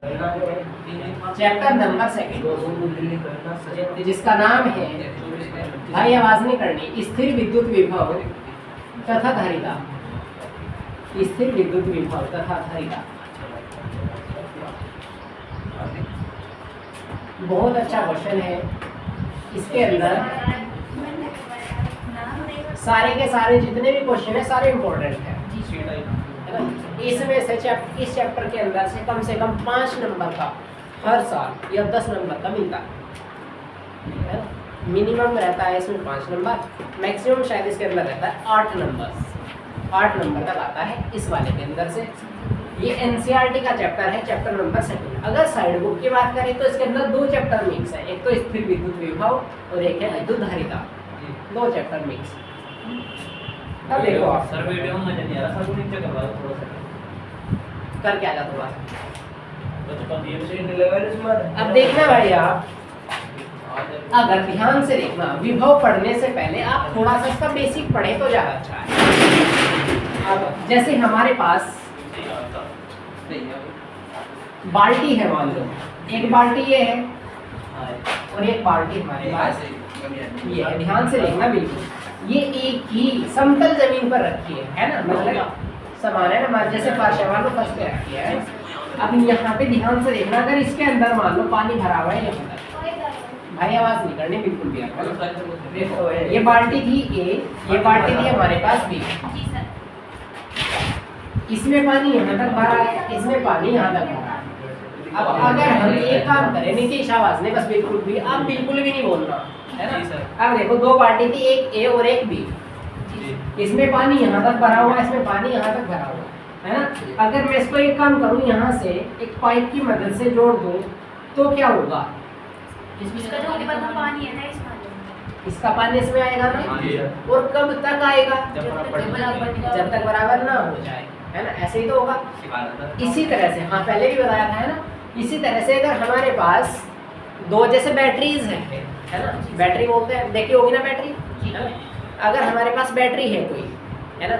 Chapter number 2 जिसका नाम है, भाई आवाज नहीं करनी, स्थिर विद्युत विभव तथा धारिता। स्थिर विद्युत विभव तथा धारिता बहुत अच्छा क्वेश्चन है। इसके अंदर सारे के सारे जितने भी क्वेश्चन है सारे इम्पोर्टेंट है। इसमें से इस चैप्टर के अंदर से कम 5 नंबर का हर साल या 10 नंबर का मिलता है। मिनिमम रहता है इसमें 5 नंबर, मैक्सिमम शायद इसके अंदर रहता है 8 नंबर तक आता है इस वाले के अंदर से। ये एनसीईआरटी का चैप्टर है, चैप्टर नंबर 2। अगर साइड बुक की बात करें तो इसके अंदर 2 चैप्टर मिक्स है, एक तो स्थिर विद्युत विभव और एक है विद्युत धारिता। 2 चैप्टर मिक्स। अब देखो आप सर वीडियो में मजा नहीं आ रहा, सब नीचे करवा दो थोड़ा सा करके आ जा थोड़ा सा। तो ये भी सही लेवल इसमें। अब देखना भाई, आप अगर ध्यान से देखना, विभव पढ़ने से पहले आप थोड़ा सा इसका बेसिक पढ़े तो ज्यादा अच्छा है। अब जैसे हमारे पास बाल्टी है, मान लो एक बाल्टी ये है और एक बाल्टी हमारे पास ये है। ध्यान से देखना, बिल्कुल ये एक ही समतल जमीन पर रखी है ना, मतलब समान है ना, हमारे जैसे फर्श है, मान लो फर्श पे रखी है। अब यहाँ पे ध्यान से देखना, अगर इसके अंदर मान लो पानी भरा हुआ है, यहाँ भाई आवाज नहीं करनी बिल्कुल भी। देखो ये बाल्टी थी ए, ये बाल्टी थी हमारे पास बी। इसमें पानी यहाँ तक भरा है, इसमें पानी यहाँ तक भरा है। अब अगर हम एक काम करें, नीतीश आवाज ने बस बिल्कुल भी, आप बिल्कुल भी नहीं बोलना है ना। अब देखो 2 बाल्टी थी, एक ए और एक बी। इसमें पानी यहाँ तक भरा हुआ है, इसमें पानी यहाँ तक भरा हुआ है ना। अगर मैं इसको एक काम करूँ, यहाँ से एक पाइप की मदद से जोड़ दूँ तो क्या होगा? इसका जो पानी है ना, इसका पानी इसमें आएगा ना, और कब तक आएगा? जब तक बराबर ना हो जाए, है ना। ऐसे ही तो होगा। इसी तरह से, हाँ पहले भी बताया था, है ना। इसी तरह से अगर हमारे पास 2 जैसे बैटरीज है ना, बैटरी बोलते हैं, देखी होगी ना बैटरी, है ना। अगर हमारे पास बैटरी है कोई, है ना,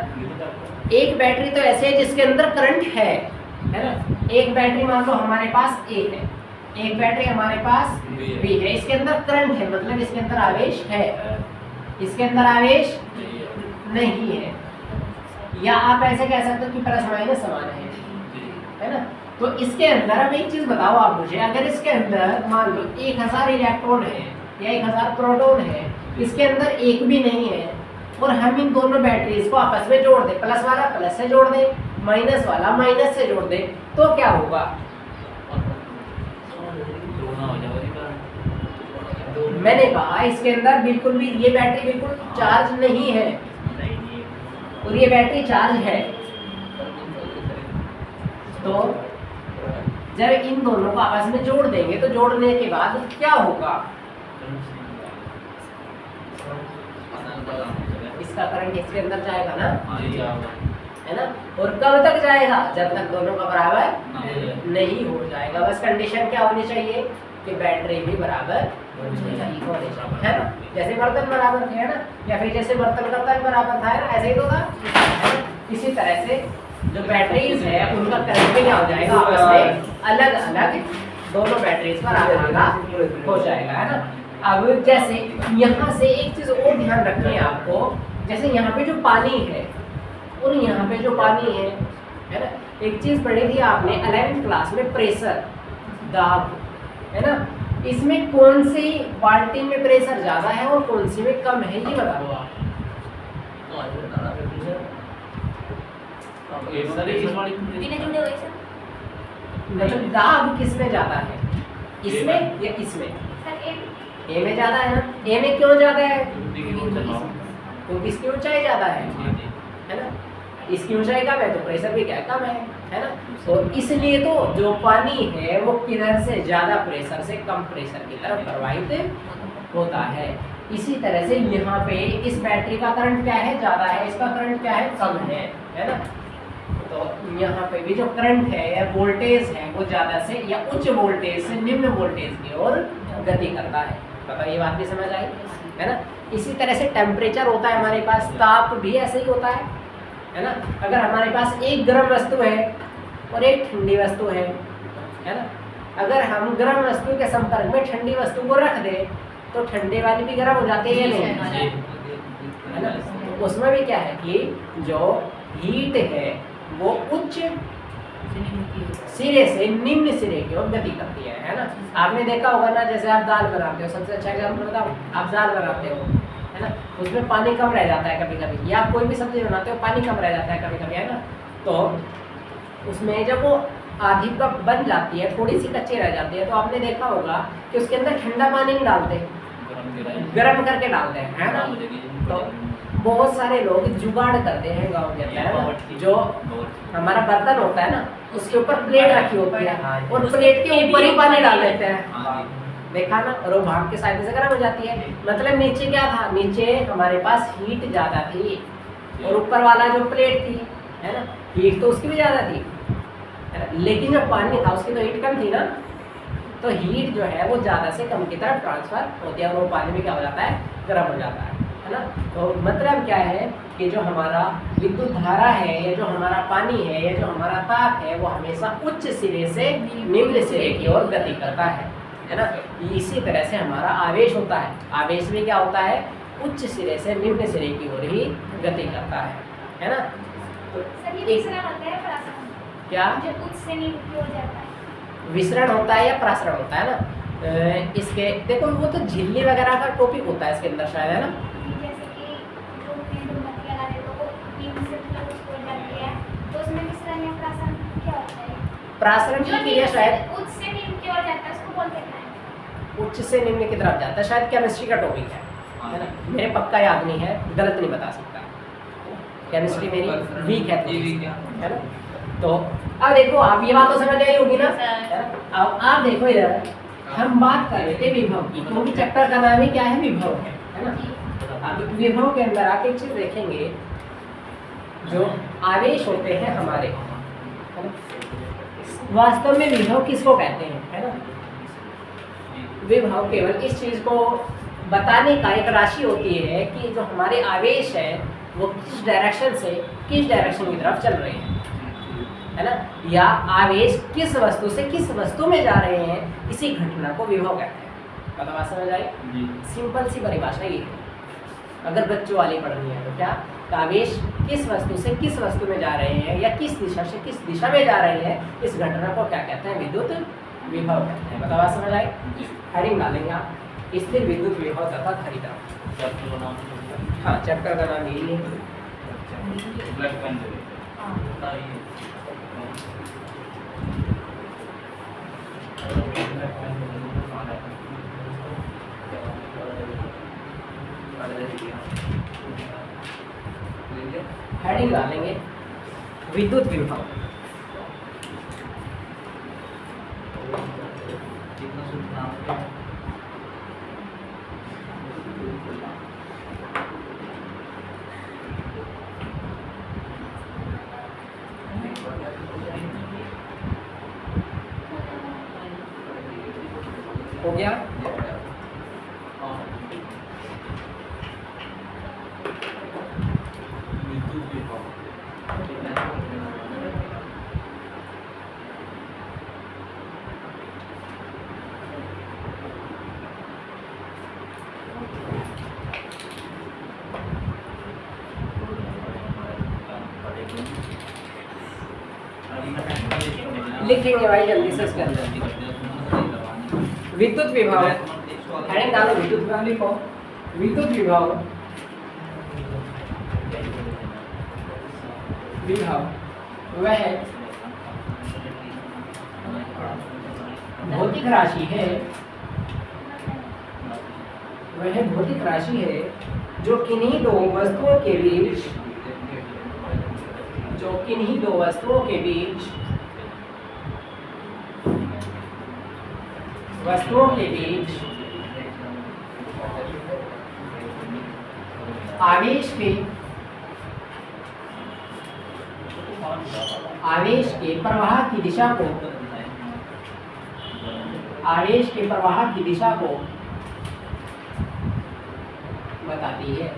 एक बैटरी तो ऐसे है जिसके अंदर करंट है ना। एक बैटरी मान लो हमारे पास ए है, एक बैटरी हमारे पास बी है। इसके अंदर करंट है, मतलब इसके अंदर आवेश है, इसके अंदर आवेश नहीं है। या आप ऐसे कह सकते हो कि प्लस माइनस समान है ना। तो इसके अंदर अब एक चीज बताओ आप मुझे, अगर इसके अंदर मान लो 1000 इलेक्ट्रॉन है या 1000 प्रोटॉन है, इसके अंदर एक भी नहीं है, और हम इन दोनों बैटरीज को आपस में जोड़ दे, प्लस वाला प्लस से जोड़ दे, माइनस वाला माइनस से जोड़ दे, तो क्या होगा? मैंने कहा इसके अंदर बिल्कुल भी ये बैटरी बिल्कुल चार्ज नहीं है और ये बैटरी चार्ज है। तो जब इन दोनों को आपस में जोड़ देंगे तो जोड़ने के बाद क्या होगा? इसका करंट इसके अंदर जाएगा ना, है ना। और कब तक जाएगा? जब तक दोनों का बराबर नहीं हो जाएगा। बस कंडीशन क्या होनी चाहिए कि बैटरी भी बराबर होनी चाहिए, है ना। जैसे बर्तन बराबर थे, है ना, या फिर जैसे बर्तन का तल बराबर था, है ना, ऐसे ही तो था, है ना। इसी तरह से जो बैटरीज है उनका करंट भी क्या हो जाएगा? आपस में अलग अलग दोनों बैटरीज पर आधा हो जाएगा, है ना। अब जैसे यहाँ से एक चीज और ध्यान रखनी है आपको, जैसे यहाँ पे जो पानी है और यहाँ पे जो पानी है ना। एक चीज पढ़ी थी आपने 11वीं क्लास में, प्रेशर, दाब, है ना। इसमें कौन सी बाल्टी में प्रेशर ज्यादा है और कौन सी में कम है, ये बताओ आप। मतलब दाब किसमें ज्यादा है, इसमें या इसमें? ए में ज्यादा है ना। ए में क्यों ज्यादा है? क्योंकि इसकी ऊंचाई ज्यादा है ना। इसकी ऊंचाई कम है तो प्रेशर भी क्या कम है ना। तो इसलिए तो जो पानी है वो किधर से ज्यादा प्रेशर से कम प्रेशर की तरफ प्रवाहित होता है। इसी तरह से यहाँ पे इस बैटरी का करंट क्या है? ज्यादा है, इसका करंट क्या है? कम है ना। तो यहाँ पे भी जो करंट है या वोल्टेज है वो ज्यादा से या उच्च वोल्टेज से निम्न वोल्टेज की ओर गति करता है। पता ये बात भी समझ आई, है ना। इसी तरह से टेम्परेचर होता है हमारे पास, ताप भी ऐसे ही होता है ना। अगर हमारे पास एक गर्म वस्तु है और एक ठंडी वस्तु है, है ना। अगर हम गर्म वस्तु के संपर्क में ठंडी वस्तु को रख दें तो ठंडे वाली भी गर्म हो जाती है या नहीं, है ना। तो उसमें भी क्या है कि जो हीट है वो उच्च सिरे से निम्न सिरे की ओर गति करती है ना। आपने देखा होगा ना, जैसे आप दाल बनाते हो, सबसे अच्छा एग्जाम्पल बताओ, आप दाल बनाते हो, है ना, उसमें पानी कम रह जाता है कभी कभी, या कोई भी सब्जी बनाते हो पानी कम रह जाता है कभी कभी, है ना। तो उसमें जब वो आधी कप बन जाती है, थोड़ी सी कच्ची रह जाती है, तो आपने देखा होगा कि उसके अंदर ठंडा पानी नहीं डालते, गर्म करके डालते हैं, है ना। तो बहुत सारे लोग जुगाड़ करते हैं गाँव के अंदर, जो हमारा बर्तन होता है ना उसके ऊपर प्लेट रखी होती है और प्लेट के ऊपर ही पानी डाल देते हैं, देखा ना, और वो भाप के सहायता से गर्म हो जाती है। मतलब नीचे क्या था, नीचे हमारे पास हीट ज़्यादा थी और ऊपर वाला जो प्लेट थी, है ना, हीट तो उसकी भी ज़्यादा थी, है ना, लेकिन जो पानी था उसकी तो हीट कम थी ना, तो हीट जो है वो ज़्यादा से कम की तरफ ट्रांसफ़र होती है और वो पानी भी क्या हो जाता है, गर्म हो जाता है ना। तो मतलब क्या है कि जो हमारा विद्युत धारा है या जो हमारा पानी है या जो हमारा ताप है वो हमेशा उच्च सिरे से निम्न सिरे की ओर गति करता है ना। इसी तरह से हमारा आवेश होता है, आवेश भी क्या होता है, उच्च सिरे से निम्न सिरे की ओर ही गति करता है ना। तो सर ये विसरण होता है प्रसारण, क्या जब उच्च से निम्न हो जाता है, विसरण होता है या प्रसरण होता है ना। इसके देखो वो तो झिल्ली वगैरह का टॉपिक होता है इसके अंदर शायद, है ना। जैसे कि जो मोमबत्ती लगा दे तो वो निम्न से मतलब उसको हो जाती है, तो उसमें विसरण या प्रसारण क्या होता है? प्रासरण की क्रिया शायद उच्च से निम्न की ओर जाता है, उसको बोलते हैं। उच्च से निम्न की तरफ जाता है, शायद केमिस्ट्री का टॉपिक है ना। मेरे पक्का याद नहीं है, गलत नहीं बता सकता, केमिस्ट्री मेरी वीक है थोड़ी सी, है ना। तो अब देखो आप ये बात तो समझ आई होगी ना। अब आप देखो इधर हम बात कर रहे थे विभव की, क्योंकि चैप्टर का नाम ही क्या है, विभव है ना। अब विभव के अंदर आप एक चीज देखेंगे, जो आवेश होते हैं हमारे, है ना, वास्तव में विभव किसको कहते हैं, है ना। विभव केवल इस चीज को बताने का एक राशि होती है कि जो हमारे आवेश है वो किस डायरेक्शन से किस डायरेक्शन की तरफ चल रहे हैं, है ना, या आवेश किस वस्तु से किस वस्तु में जा रहे हैं, इसी घटना को विभव कहते हैं। मतलब बात समझ आई, सिंपल सी परिभाषा ये है। अगर बच्चों वाली पढ़नी है तो क्या, तो आवेश किस वस्तु से किस वस्तु में जा रहे हैं या किस दिशा से किस दिशा में जा रहे हैं, इस घटना को क्या कहते हैं, विद्युत विभव कहते हैं। मतलब बात समझ आई, हेडिंग डालेंगे आप, स्थिर विद्युत विभव तथा धारिता। हाँ चैप्टर का नाम यही है। हेडिंग डालेंगे विद्युत विभव। हो गया। लिखेंगे भाई जल्दी से इसके अंदर विद्युत विभव, हेडिंग डालो विद्युत विभव, लिखो विद्युत विभव। विभव वह भौतिक राशि है, वह भौतिक राशि है जो किन्हीं दो वस्तुओं के बीच, जो किन्हीं दो वस्तुओं के बीच, वस्तुओं के बीच आवेश के प्रवाह की दिशा को, आवेश के प्रवाह की दिशा को बताती है।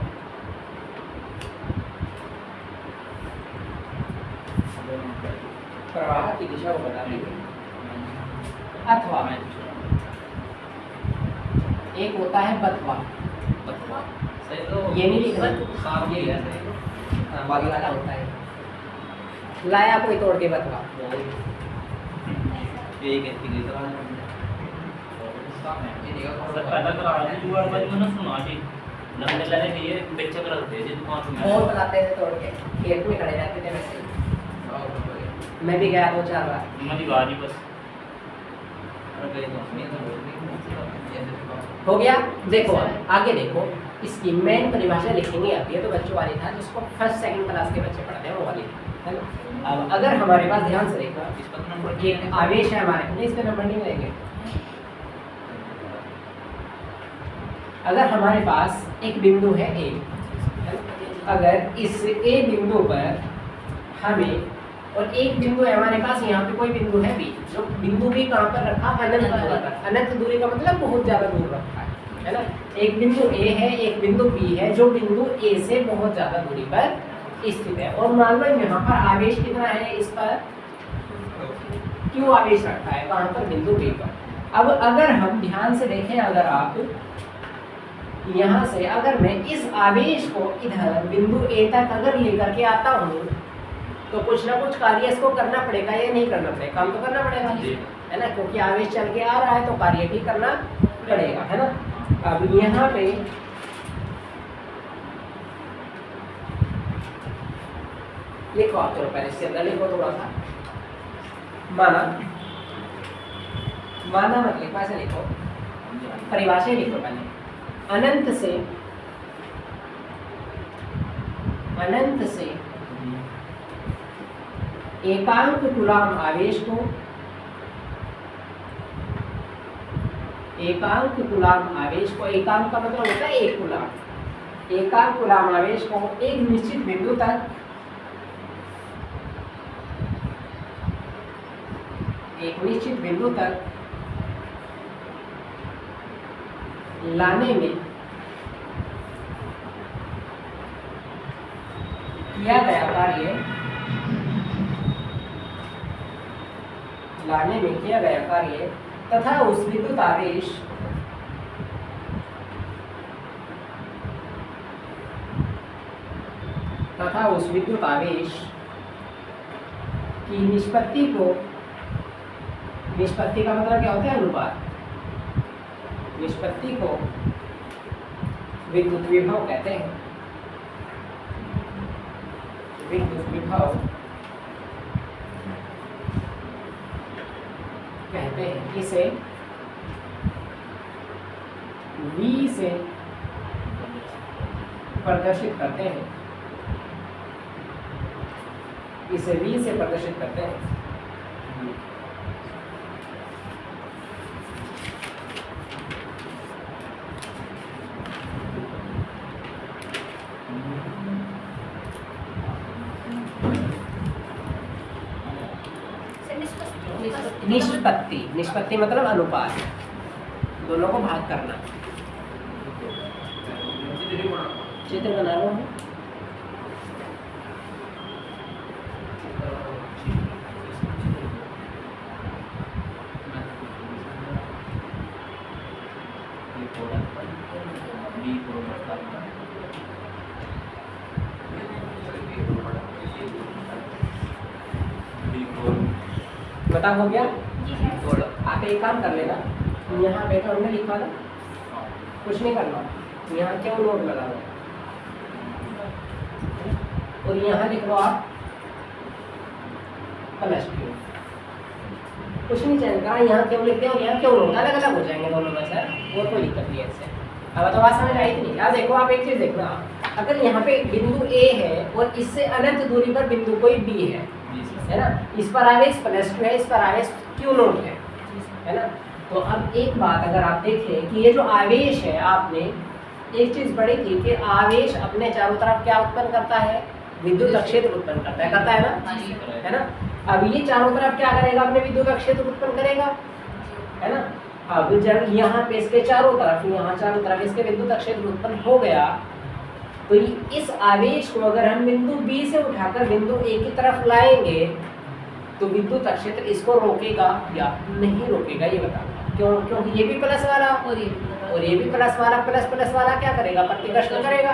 प्रवाह की दिशा को बताती है। अथवा, एक होता है बथवा, सही तो ये नहीं लिखना, साफ ये ही है हाँ, बाकी वाला होता है लाया कोई तोड़ के बथवा। ये कहती गई तरह पहला करा दी जुगाड़ वाली मैंने सुना जी लंबे लगे कि ये बेचे कर रहे थे दुकान में और बताते थे तोड़ के, खेत में खड़े रहते थे वैसे ही। मैं भी गया 2-4 बार। मजी बाजी बस हो गया। देखो आगे देखो, इसकी मेन परिभाषा लिखेंगे आती है तो बच्चों वाली था जिसको फर्स्ट सेकंड क्लास के बच्चे पढ़ते हैं वो वाली है ना। अब अगर हमारे पास ध्यान से देखना, इस पर नंबर एक आवेश है हमारे, नहीं इस पे नंबर नहीं मिलेंगे। अगर हमारे पास एक बिंदु है ए, अगर इस ए बिंदु पर हमें, और एक बिंदु है हमारे पास यहाँ पे कोई बिंदु है बी, जो बिंदु भी कहाँ पर रखा, अनंत दूरी पर। अनंत दूरी का मतलब बहुत ज़्यादा दूर रखा है ना। एक बिंदु ए है, एक बिंदु बी है जो बिंदु ए से बहुत ज़्यादा दूरी पर स्थित है। और मान लो यहाँ पर आवेश कितना है, इस पर क्यों आवेश रखा है, कहाँ पर, बिंदु बी पर। अब अगर हम ध्यान से देखें, अगर आप यहाँ से अगर मैं इस आवेश को इधर बिंदु ए तक अगर लेकर के आता हूँ तो कुछ ना कुछ कार्य इसको करना पड़ेगा या नहीं करना पड़ेगा, काम तो करना पड़ेगा है ना, क्योंकि आवेश चल के आ रहा है तो कार्य भी करना पड़ेगा है ना। अब यहाँ पे लिखो आप चलो पहले इसके अंदर लिखो थोड़ा सा, माना मत लिखो, ऐसे लिखो, परिभाषा ही लिखो पहले। अनंत से एकांक कूलाम आवेश को, एकांक कूलाम आवेश को, एकांक का मतलब होता है एक कूलाम, एकांक कूलाम आवेश को एक निश्चित बिंदु तक, एक निश्चित बिंदु तक लाने में किया गया कार्य, लाने में किया गया कार्य तथा उस विद्युत आवेश की निष्पत्ति को, निष्पत्ति का मतलब क्या होता है, अनुपात, निष्पत्ति को विद्युत विभव कहते हैं। विद्युत विभव कहते हैं, इसे V से प्रदर्शित करते हैं, इसे V से प्रदर्शित करते हैं। निष्पत्ति, निष्पत्ति मतलब अनुपात, दोनों को भाग करना। चित्र बना लो। बता हो गया। आप एक काम कर लेना, यहाँ बैठो, हमने लिखा था, कुछ नहीं करना, यहाँ क्यों नोट लगा लो और यहाँ लिख लो आप प्लस क्यू, कुछ नहीं चाहिए कहा, यहाँ क्यों लिखते हो, यहाँ क्यों नोट, अलग अलग हो जाएंगे दोनों में सर, वो कोई दिक्कत नहीं है इससे। अब तो बात समझ आई नहीं। यार देखो, आप एक चीज़ देखना, अगर यहाँ पे बिंदु ए है और इससे अनंत दूरी पर बिंदु कोई बी है ना, इस पर आवेश +2 है, इस पर आवेश Q0 है ना। तो अब एक बात अगर आप देखें कि ये जो आवेश है, आपने एक चीज़ पढ़ी थी कि आवेश अपने चारों तरफ क्या उत्पन्न करता है, विद्युत क्षेत्र उत्पन्न करता है ना, है ना। अब ये चारों तरफ क्या करेगा, अपने विद्युत क्षेत्र उत्पन्न करेगा, है ना। अब जब यहाँ पे इसके चारों तरफ, यहाँ चारों तरफ इसके विद्युत क्षेत्र उत्पन्न हो गया, तो इस आवेश को अगर हम बिंदु बी से उठाकर बिंदु ए की तरफ लाएंगे तो विद्युत क्षेत्र इसको रोकेगा या नहीं रोकेगा ये बताना। क्यों? क्योंकि ये भी प्लस वाला और ये भी प्लस वाला, प्लस प्लस वाला क्या करेगा? प्रतिकर्षण करेगा,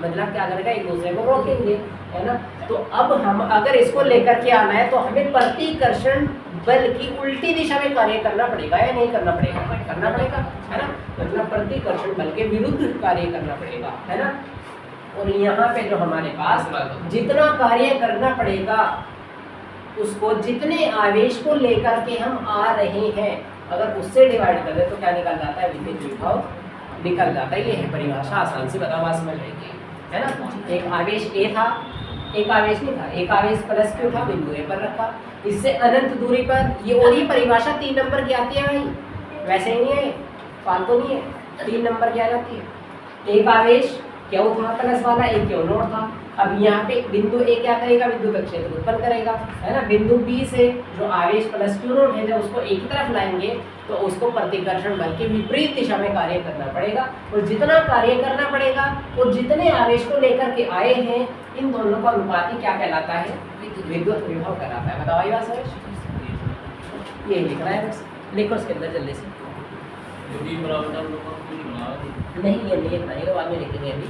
मतलब क्या करेगा? एक दूसरे को रोकेंगे, है ना। तो अब हम अगर इसको लेकर के आना है तो हमें प्रतिकर्षण बल की उल्टी दिशा में कार्य करना पड़ेगा या नहीं करना पड़ेगा? करना पड़ेगा, है ना। मतलब प्रतिकर्षण बल के विरुद्ध कार्य करना पड़ेगा, है ना। और यहाँ पे जो हमारे पास जितना कार्य करना पड़ेगा उसको, जितने आवेश को लेकर के हम आ रहे हैं, अगर उससे डिवाइड कर दे तो क्या निकल जाता है? विद्युत विभव निकल जाता है। ये है परिभाषा, आसान से बताओ, समझ लेंगे, है ना। एक आवेश ए था, एक आवेश नहीं था, एक आवेश प्लस क्यू था, बिंदु ए पर रखा, इससे अनंत दूरी पर, ये और ही परिभाषा 3 नंबर की आती है भाई, वैसे ही नहीं है, फालतू नहीं है, 3 नंबर की आ जाती है। एक आवेश क्यों था प्लस वाला, एक क्यों नोट था। अब यहाँ पे बिंदु ए क्या करेगा? विद्युत क्षेत्र उत्पन्न करेगा, है ना। बिंदु बी से जो आवेश प्लस क्यू नोट है, जब उसको एक ही तरफ लाएंगे तो उसको प्रतिकर्षण बल के विपरीत दिशा में कार्य करना पड़ेगा। और जितना कार्य करना पड़ेगा और जितने आवेश को लेकर के आए हैं, इन दोनों का अनुपात ही क्या कहलाता है? विद्युत विभव कहलाता है। बताओ ये बात समझ? ये लिखना है, बस लिखो उसके अंदर जल्दी से। नहीं ये नहीं लिखना, ये बाद में लिखेंगे अभी।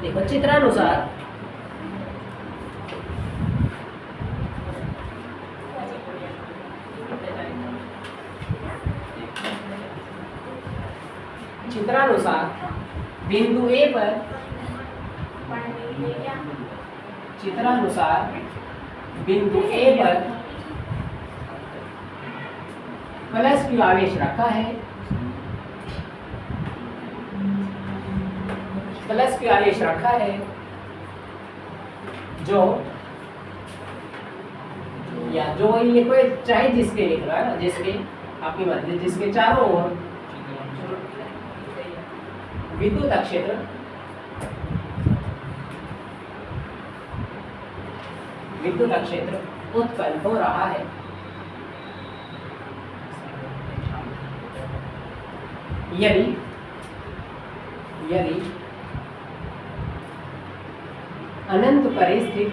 देखो चित्रानुसार बिंदु ए पर, चित्रानुसार बिंदु ए पर प्लस क्यू आवेश रखा है, प्लस क्यू आवेश रखा है, जो या जो ये कोई चाहे जिसके लिख रहा है ना, जिसके आपकी मर्जी, जिसके चारों ओर विद्युत क्षेत्र उत्पन्न हो रहा है। यदि अनंत परिस्थिति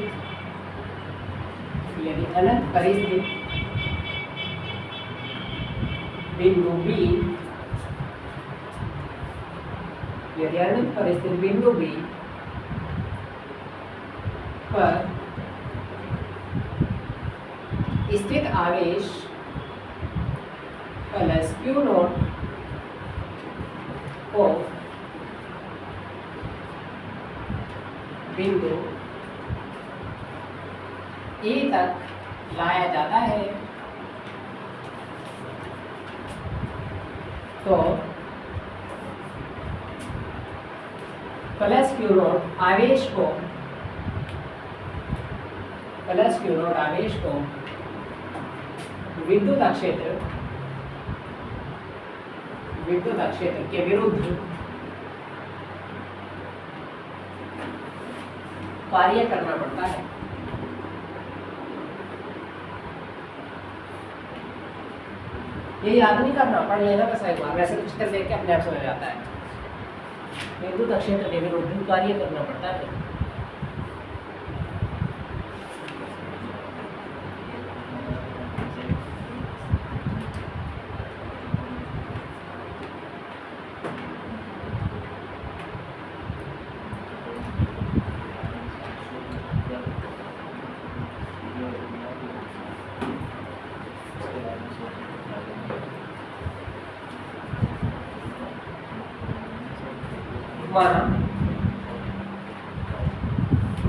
बिंदु बी, यदि अनंत परिस्थिति बिंदु बी पर स्थित आवेश प्लस क्यू नोट को बिंदु ए तक लाया जाता है तो प्लस क्यू नोट आवेश को विद्युत क्षेत्र के विरुद्ध कार्य करना पड़ता है। ये याद नहीं करना, पढ़ लेना बस एक बार, वैसे तो चित्र देख के अपने आप समझ आता है। विद्युत क्षेत्र के विरुद्ध कार्य करना पड़ता है।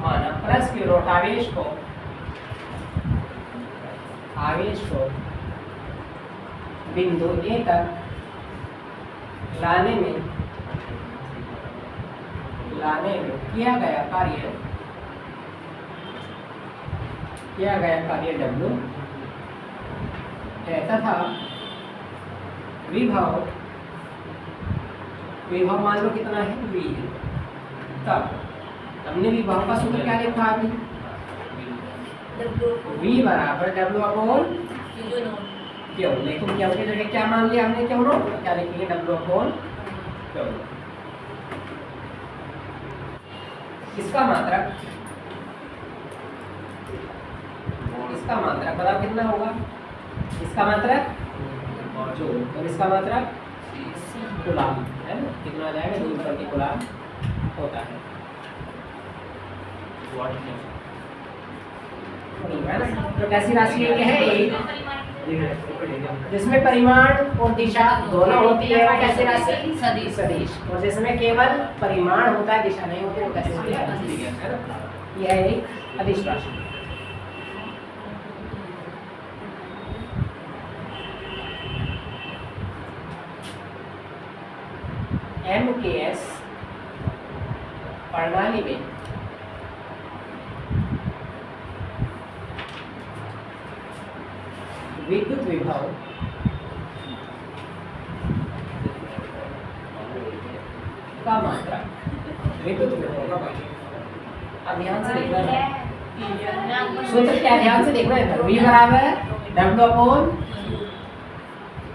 माना प्लस क्यू नोट आवेश को बिंदु ए तक लाने में किया गया कार्य W है तथा विभव मान लो कितना है? V है। तब हमने विभव का सूत्र क्या लिखा अभी? V बराबर W अपॉन क्यों, लेकिन क्यों की जगह क्या मान लिया हमने, क्यों नो, क्या लिखेंगे, W अपॉन क्यों। इसका मात्रक बताओ कितना होगा, इसका मात्रक जो, और इसका मात्रक गुलाम है ना, कितना आ जाएगा, 2 प्रति गुलाम होता है। तो कैसी राशि है, यह है एक जिसमें परिमाण और दिशा दोनों होती है, वो कैसी राशि, सदिश। और जिसमें केवल परिमाण होता है, दिशा नहीं होती, वो कैसी होती है, अदिश, है ना। यह एक अदिश राशि। MKS प्रणाली में विद्युत विभव का मात्रा, विद्युत विभव का मात्रा, अब ध्यान से देखना है, सूत्र क्या ध्यान से देखना है, V बराबर W अपॉन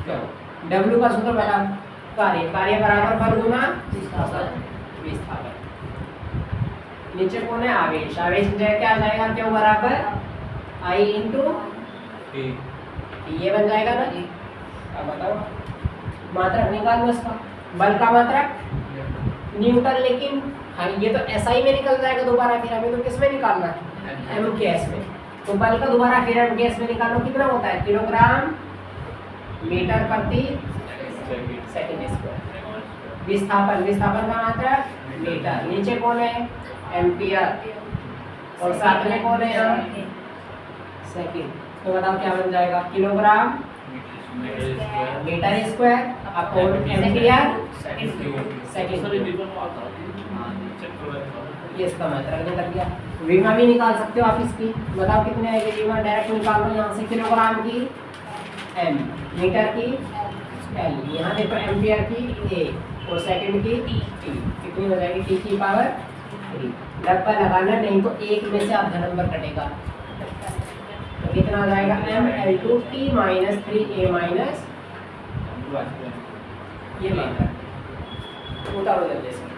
क्यों, W का सूत्र बता, कार्य बराबर बल गुना विस्थापन। नीचे कौन है, आवेश क्या आ जाएगा, क्यों बराबर I इंटू ये बन जाएगा ना। अब बताओ मात्रक निकालो इसका, बल का मात्रक न्यूटन, लेकिन हाँ ये तो SI में निकल जाएगा दोबारा, फिर हमें तो किस में निकालना है, MKS में। तो बल का दोबारा फिर MKS में निकालो, कितना होता है, किलोग्राम मीटर प्रति सेकंड स्क्वायर। विस्थापन का मात्रक मीटर, नीचे कौन है, एम्पियर, और साथ में कौन है यहाँ, सेकंड। तो बताओ क्या बन जाएगा, kilogram metre square upon ampere second. ये इसका मात्रक निकल गया। विमा भी निकाल सकते हो आप इसकी, बताओ कितने आएगी विमा, डायरेक्ट निकाल लो यहाँ से, किलोग्राम की M, मीटर की L, यहाँ देखो एम्पियर की A, और सेकंड की T, कितनी हो जाएगी, T की पावर 3। लगभग लगाना, नहीं तो एक में से आधा नंबर कटेगा, तो कितना आ जाएगा, ML2 T minus 3A minus 1, ये मात्रा उतारो जल्दी से।